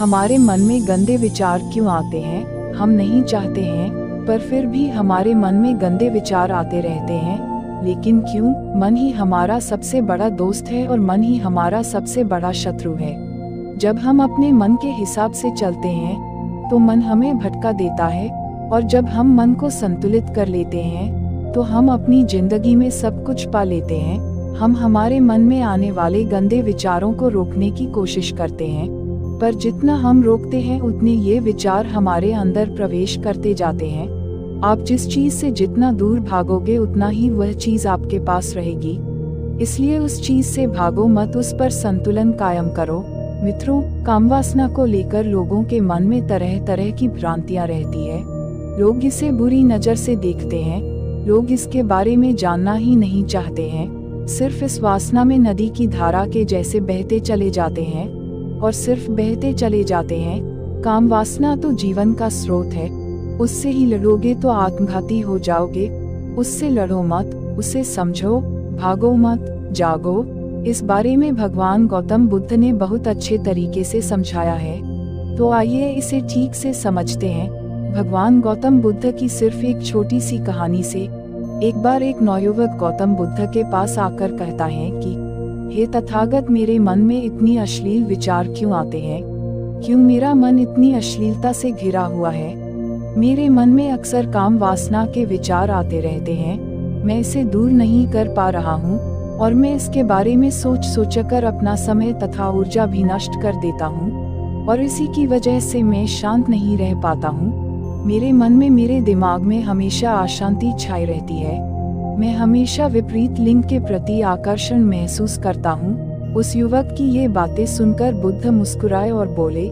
हमारे मन में गंदे विचार क्यों आते हैं? हम नहीं चाहते हैं, पर फिर भी हमारे मन में गंदे विचार आते रहते हैं। लेकिन क्यों? मन ही हमारा सबसे बड़ा दोस्त है और मन ही हमारा सबसे बड़ा शत्रु है। जब हम अपने मन के हिसाब से चलते हैं तो मन हमें भटका देता है, और जब हम मन को संतुलित कर लेते हैं तो हम अपनी जिंदगी में सब कुछ पा लेते हैं। हम हमारे मन में आने वाले गंदे विचारों को रोकने की कोशिश करते हैं, पर जितना हम रोकते हैं उतने ये विचार हमारे अंदर प्रवेश करते जाते हैं। आप जिस चीज से जितना दूर भागोगे उतना ही वह चीज आपके पास रहेगी। इसलिए उस चीज से भागो मत, उस पर संतुलन कायम करो। मित्रों, कामवासना को लेकर लोगों के मन में तरह तरह की भ्रांतियां रहती है। लोग इसे बुरी नजर से देखते हैं, लोग इसके बारे में जानना ही नहीं चाहते हैं, सिर्फ इस वासना में नदी की धारा के जैसे बहते चले जाते हैं और सिर्फ बहते चले जाते हैं। काम वासना तो जीवन का स्रोत है, उससे ही लड़ोगे तो आत्मघाती हो जाओगे। उससे लड़ो मत, उसे समझो, भागो मत, जागो। इस बारे में भगवान गौतम बुद्ध ने बहुत अच्छे तरीके से समझाया है, तो आइए इसे ठीक से समझते हैं। भगवान गौतम बुद्ध की सिर्फ एक छोटी सी कहानी से। एक बार एक नवयुवक गौतम बुद्ध के पास आकर कहता है कि हे तथागत, मेरे मन में इतनी अश्लील विचार क्यों आते हैं? क्यों मेरा मन इतनी अश्लीलता से घिरा हुआ है? मेरे मन में अक्सर काम वासना के विचार आते रहते हैं। मैं इसे दूर नहीं कर पा रहा हूँ और मैं इसके बारे में सोचकर अपना समय तथा ऊर्जा भी नष्ट कर देता हूँ, और इसी की वजह से मैं शांत नहीं रह पाता हूँ। मेरे मन में, मेरे दिमाग में हमेशा अशांति छाई रहती है। मैं हमेशा विपरीत लिंग के प्रति आकर्षण महसूस करता हूँ। उस युवक की ये बातें सुनकर बुद्ध मुस्कुराए और बोले,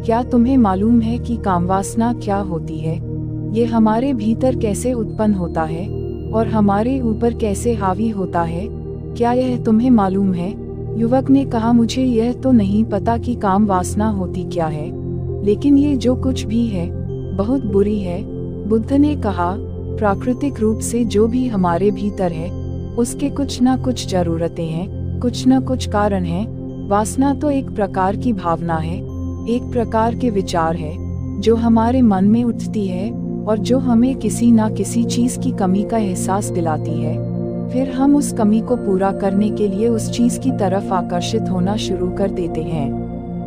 क्या तुम्हें मालूम है कि कामवासना क्या होती है? ये हमारे भीतर कैसे उत्पन्न होता है और हमारे ऊपर कैसे हावी होता है? क्या यह तुम्हें मालूम है? युवक ने कहा, मुझे यह तो नहीं पता कि काम वासना होती क्या है, लेकिन ये जो कुछ भी है बहुत बुरी है। बुद्ध ने कहा, प्राकृतिक रूप से जो भी हमारे भीतर है उसके कुछ न कुछ जरूरतें हैं, कुछ न कुछ कारण हैं। वासना तो एक प्रकार की भावना है, एक प्रकार के विचार है जो हमारे मन में उठती है और जो हमें किसी न किसी चीज की कमी का एहसास दिलाती है। फिर हम उस कमी को पूरा करने के लिए उस चीज की तरफ आकर्षित होना शुरू कर देते हैं।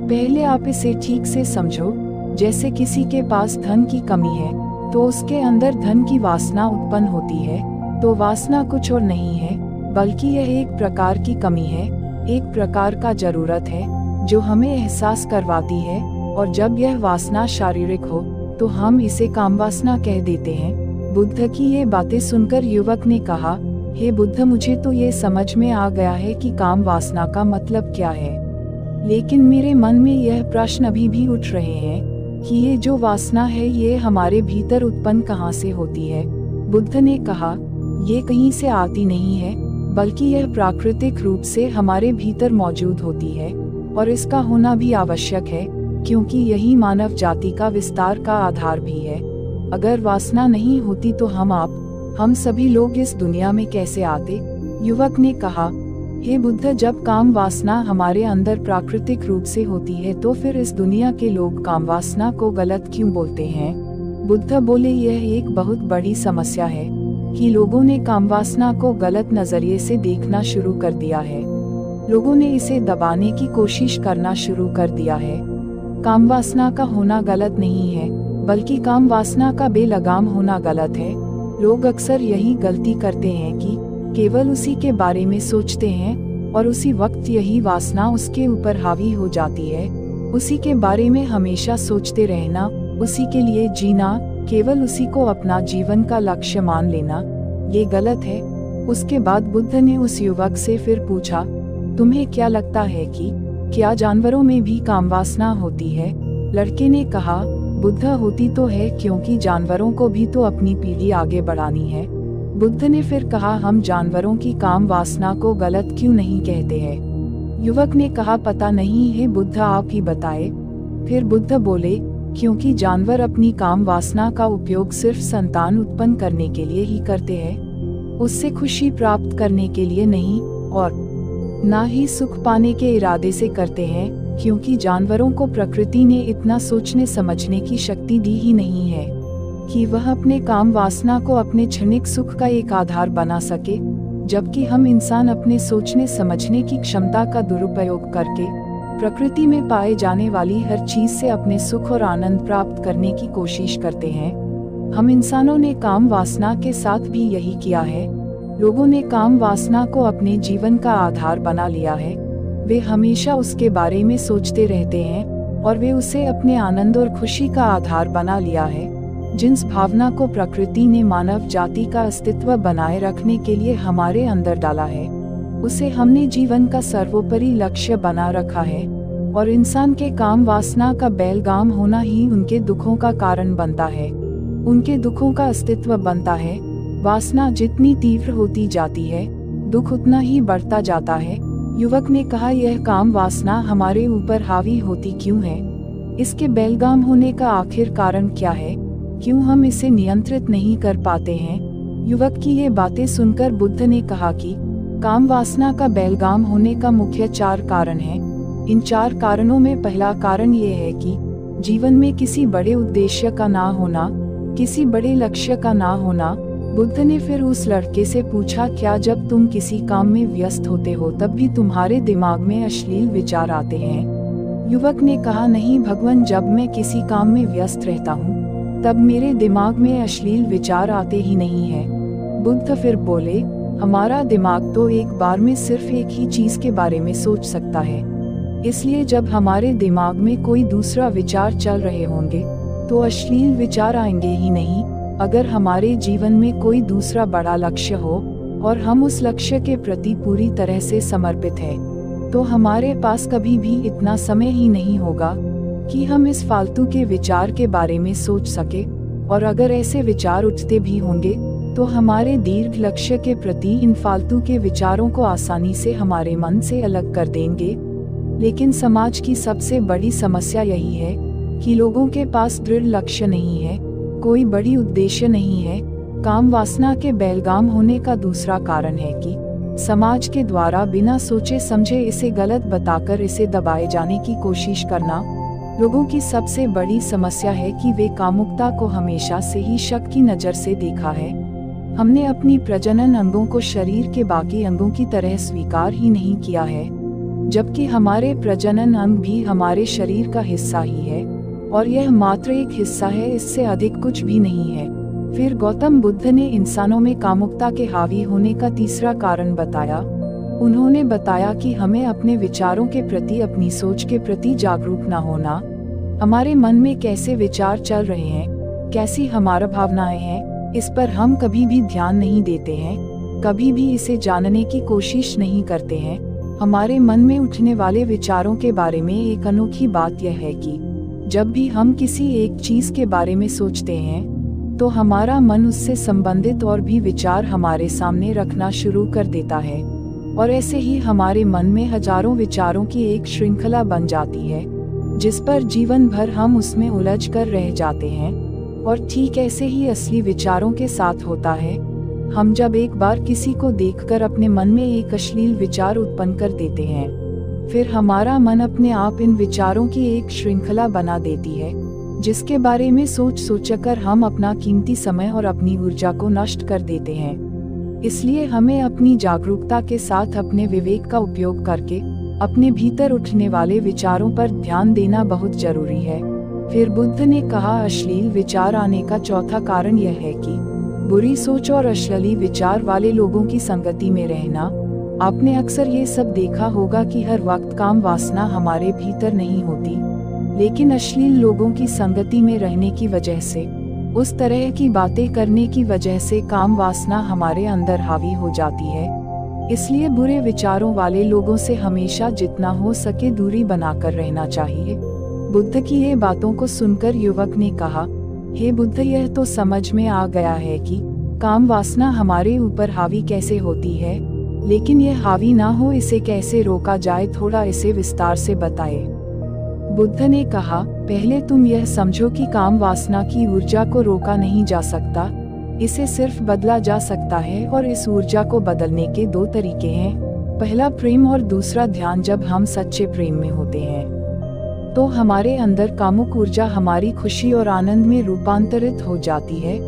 पहले आप इसे ठीक से समझो। जैसे किसी के पास धन की कमी है तो उसके अंदर धन की वासना उत्पन्न होती है। तो वासना कुछ और नहीं है बल्कि यह एक प्रकार की कमी है, एक प्रकार का जरूरत है जो हमें एहसास करवाती है, और जब यह वासना शारीरिक हो तो हम इसे कामवासना कह देते हैं। बुद्ध की ये बातें सुनकर युवक ने कहा, हे बुद्ध, मुझे तो ये समझ में आ गया है कि काम वासना का मतलब क्या है, लेकिन मेरे मन में यह प्रश्न अभी भी उठ रहे हैं कि ये जो वासना है ये हमारे भीतर उत्पन्न कहाँ से होती है? बुद्ध ने कहा, ये कहीं से आती नहीं है बल्कि यह प्राकृतिक रूप से हमारे भीतर मौजूद होती है, और इसका होना भी आवश्यक है क्योंकि यही मानव जाति का विस्तार का आधार भी है। अगर वासना नहीं होती तो हम सभी लोग इस दुनिया में कैसे आते? युवक ने कहा, हे बुद्ध, जब काम वासना हमारे अंदर प्राकृतिक रूप से होती है तो फिर इस दुनिया के लोग काम वासना को गलत क्यों बोलते हैं? बुद्ध बोले, यह एक बहुत बड़ी समस्या है कि लोगों ने काम वासना को गलत नजरिए से देखना शुरू कर दिया है। लोगों ने इसे दबाने की कोशिश करना शुरू कर दिया है। काम वासना का होना गलत नहीं है बल्कि काम वासना का बेलगाम होना गलत है। लोग अक्सर यही गलती करते हैं कि केवल उसी के बारे में सोचते हैं और उसी वक्त यही वासना उसके ऊपर हावी हो जाती है। उसी के बारे में हमेशा सोचते रहना, उसी के लिए जीना, केवल उसी को अपना जीवन का लक्ष्य मान लेना, ये गलत है। उसके बाद बुद्ध ने उस युवक से फिर पूछा, तुम्हें क्या लगता है कि क्या जानवरों में भी कामवासना होती है? लड़के ने कहा, बुद्ध, होती तो है, क्योंकि जानवरों को भी तो अपनी पीढ़ी आगे बढ़ानी है। बुद्ध ने फिर कहा, हम जानवरों की काम वासना को गलत क्यों नहीं कहते हैं? युवक ने कहा, पता नहीं है बुद्ध, आप ही बताए। फिर बुद्ध बोले, क्योंकि जानवर अपनी काम वासना का उपयोग सिर्फ संतान उत्पन्न करने के लिए ही करते हैं, उससे खुशी प्राप्त करने के लिए नहीं, और ना ही सुख पाने के इरादे से करते हैं, क्योंकि जानवरों को प्रकृति ने इतना सोचने समझने की शक्ति दी ही नहीं है कि वह अपने काम वासना को अपने क्षणिक सुख का एक आधार बना सके, जबकि हम इंसान अपने सोचने समझने की क्षमता का दुरुपयोग करके प्रकृति में पाए जाने वाली हर चीज से अपने सुख और आनंद प्राप्त करने की कोशिश करते हैं। हम इंसानों ने काम वासना के साथ भी यही किया है। लोगों ने काम वासना को अपने जीवन का आधार बना लिया है। वे हमेशा उसके बारे में सोचते रहते हैं और वे उसे अपने आनंद और खुशी का आधार बना लिया है। जिस भावना को प्रकृति ने मानव जाति का अस्तित्व बनाए रखने के लिए हमारे अंदर डाला है, उसे हमने जीवन का सर्वोपरि लक्ष्य बना रखा है, और इंसान के काम वासना का बेलगाम होना ही उनके दुखों का कारण बनता है, उनके दुखों का अस्तित्व बनता है। वासना जितनी तीव्र होती जाती है, दुख उतना ही बढ़ता जाता है। युवक ने कहा, यह काम वासना हमारे ऊपर हावी होती क्यों है? इसके बेलगाम होने का आखिर कारण क्या है? क्यों हम इसे नियंत्रित नहीं कर पाते हैं? युवक की ये बातें सुनकर बुद्ध ने कहा कि काम वासना का बेलगाम होने का मुख्य 4 कारण हैं। इन 4 कारणों में पहला कारण ये है कि जीवन में किसी बड़े उद्देश्य का ना होना, किसी बड़े लक्ष्य का ना होना। बुद्ध ने फिर उस लड़के से पूछा, क्या जब तुम किसी काम में व्यस्त होते हो तब भी तुम्हारे दिमाग में अश्लील विचार आते हैं? युवक ने कहा, नहीं भगवान, जब मैं किसी काम में व्यस्त रहता हूँ तब मेरे दिमाग में अश्लील विचार आते ही नहीं है। बुद्ध फिर बोले, हमारा दिमाग तो एक बार में सिर्फ एक ही चीज के बारे में सोच सकता है, इसलिए जब हमारे दिमाग में कोई दूसरा विचार चल रहे होंगे तो अश्लील विचार आएंगे ही नहीं। अगर हमारे जीवन में कोई दूसरा बड़ा लक्ष्य हो और हम उस लक्ष्य के प्रति पूरी तरह से समर्पित हैं, तो हमारे पास कभी भी इतना समय ही नहीं होगा कि हम इस फालतू के विचार के बारे में सोच सके। और अगर ऐसे विचार उठते भी होंगे तो हमारे दीर्घ लक्ष्य के प्रति इन फालतू के विचारों को आसानी से हमारे मन से अलग कर देंगे। लेकिन समाज की सबसे बड़ी समस्या यही है कि लोगों के पास दृढ़ लक्ष्य नहीं है, कोई बड़ी उद्देश्य नहीं है। काम वासना के बेलगाम होने का दूसरा कारण है कि समाज के द्वारा बिना सोचे समझे इसे गलत बताकर इसे दबाए जाने की कोशिश करना। लोगों की सबसे बड़ी समस्या है कि वे कामुकता को हमेशा से ही शक की नज़र से देखा है। हमने अपनी प्रजनन अंगों को शरीर के बाकी अंगों की तरह स्वीकार ही नहीं किया है, जबकि हमारे प्रजनन अंग भी हमारे शरीर का हिस्सा ही है, और यह मात्र एक हिस्सा है, इससे अधिक कुछ भी नहीं है। फिर गौतम बुद्ध ने इंसानों में कामुकता के हावी होने का तीसरा कारण बताया। उन्होंने बताया कि हमें अपने विचारों के प्रति, अपनी सोच के प्रति जागरूक न होना। हमारे मन में कैसे विचार चल रहे हैं, कैसी हमारा भावनाएं हैं, इस पर हम कभी भी ध्यान नहीं देते हैं, कभी भी इसे जानने की कोशिश नहीं करते हैं। हमारे मन में उठने वाले विचारों के बारे में एक अनोखी बात यह है कि जब भी हम किसी एक चीज के बारे में सोचते हैं तो हमारा मन उससे संबंधित और भी विचार हमारे सामने रखना शुरू कर देता है, और ऐसे ही हमारे मन में हजारों विचारों की एक श्रृंखला बन जाती है, जिस पर जीवन भर हम उसमें उलझ कर रह जाते हैं। और ठीक ऐसे ही असली विचारों के साथ होता है। हम जब एक बार किसी को देखकर अपने मन में एक अश्लील विचार उत्पन्न कर देते हैं, फिर हमारा मन अपने आप इन विचारों की एक श्रृंखला बना देती है, जिसके बारे में सोचकर हम अपना कीमती समय और अपनी ऊर्जा को नष्ट कर देते हैं। इसलिए हमें अपनी जागरूकता के साथ अपने विवेक का उपयोग करके अपने भीतर उठने वाले विचारों पर ध्यान देना बहुत जरूरी है। फिर बुद्ध ने कहा, अश्लील विचार आने का चौथा कारण यह है कि बुरी सोच और अश्लील विचार वाले लोगों की संगति में रहना। आपने अक्सर ये सब देखा होगा कि हर वक्त काम वासना हमारे भीतर नहीं होती, लेकिन अश्लील लोगों की संगति में रहने की वजह से, उस तरह की बातें करने की वजह से काम वासना हमारे अंदर हावी हो जाती है। इसलिए बुरे विचारों वाले लोगों से हमेशा जितना हो सके दूरी बनाकर रहना चाहिए। बुद्ध की ये बातों को सुनकर युवक ने कहा, हे बुद्ध, यह तो समझ में आ गया है कि काम वासना हमारे ऊपर हावी कैसे होती है, लेकिन यह हावी ना हो इसे कैसे रोका जाए, थोड़ा इसे विस्तार से बताए। बुद्ध ने कहा, पहले तुम यह समझो कि काम वासना की ऊर्जा को रोका नहीं जा सकता, इसे सिर्फ बदला जा सकता है, और इस ऊर्जा को बदलने के 2 तरीके हैं। पहला प्रेम और दूसरा ध्यान। जब हम सच्चे प्रेम में होते हैं तो हमारे अंदर कामुक ऊर्जा हमारी खुशी और आनंद में रूपांतरित हो जाती है।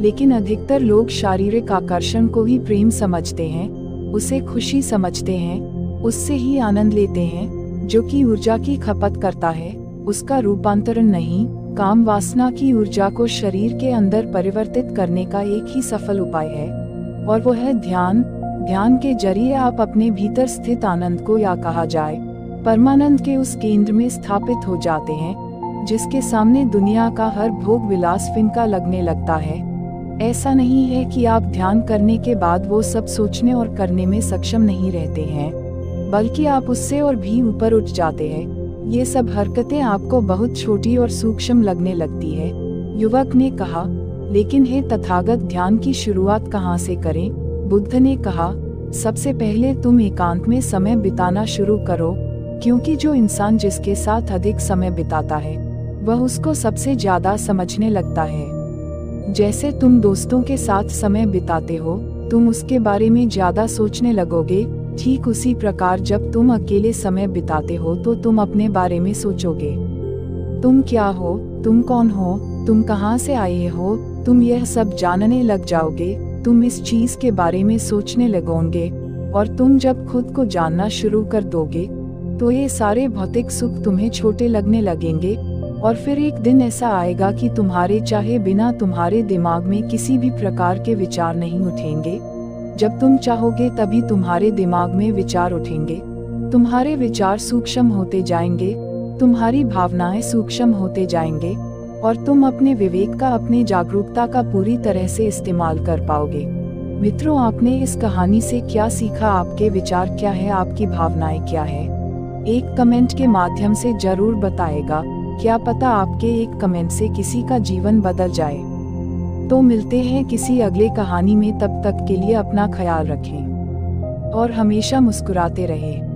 लेकिन अधिकतर लोग शारीरिक आकर्षण को ही प्रेम समझते हैं, उसे खुशी समझते हैं, उससे ही आनंद लेते हैं, जो कि ऊर्जा की खपत करता है, उसका रूपांतरण नहीं। काम वासना की ऊर्जा को शरीर के अंदर परिवर्तित करने का एक ही सफल उपाय है, और वो है ध्यान। ध्यान के जरिए आप अपने भीतर स्थित आनंद को, या कहा जाए परमानंद के उस केंद्र में स्थापित हो जाते हैं, जिसके सामने दुनिया का हर भोग विलास फिंका लगने लगता है। ऐसा नहीं है कि आप ध्यान करने के बाद वो सब सोचने और करने में सक्षम नहीं रहते हैं, बल्कि आप उससे और भी ऊपर उठ जाते हैं। ये सब हरकतें आपको बहुत छोटी और सूक्ष्म लगने लगती है। युवक ने कहा, लेकिन हे तथागत, ध्यान की शुरुआत कहाँ से करें? बुद्ध ने कहा, सबसे पहले तुम एकांत में समय बिताना शुरू करो, क्योंकि जो इंसान जिसके साथ अधिक समय बिताता है, वह उसको सबसे ज्यादा समझने लगता है। जैसे तुम दोस्तों के साथ समय बिताते हो, तुम उसके बारे में ज्यादा सोचने लगोगे। ठीक उसी प्रकार जब तुम अकेले समय बिताते हो तो तुम अपने बारे में सोचोगे। तुम क्या हो, तुम कौन हो, तुम कहाँ से आए हो, तुम यह सब जानने लग जाओगे। तुम इस चीज के बारे में सोचने लगोगे, और तुम जब खुद को जानना शुरू कर दोगे तो ये सारे भौतिक सुख तुम्हें छोटे लगने लगेंगे। और फिर एक दिन ऐसा आएगा कि तुम्हारे चाहे बिना तुम्हारे दिमाग में किसी भी प्रकार के विचार नहीं उठेंगे। जब तुम चाहोगे तभी तुम्हारे दिमाग में विचार उठेंगे। तुम्हारे विचार सूक्ष्म होते जाएंगे, तुम्हारी भावनाएं सूक्ष्म होते जाएंगे, और तुम अपने विवेक का, अपने जागरूकता का पूरी तरह से इस्तेमाल कर पाओगे। मित्रों, आपने इस कहानी से क्या सीखा? आपके विचार क्या है? आपकी भावनाएं क्या है? एक कमेंट के माध्यम से जरूर बताएगा। क्या पता आपके एक कमेंट से किसी का जीवन बदल जाए। तो मिलते हैं किसी अगले कहानी में। तब तक के लिए अपना ख्याल रखें और हमेशा मुस्कुराते रहें।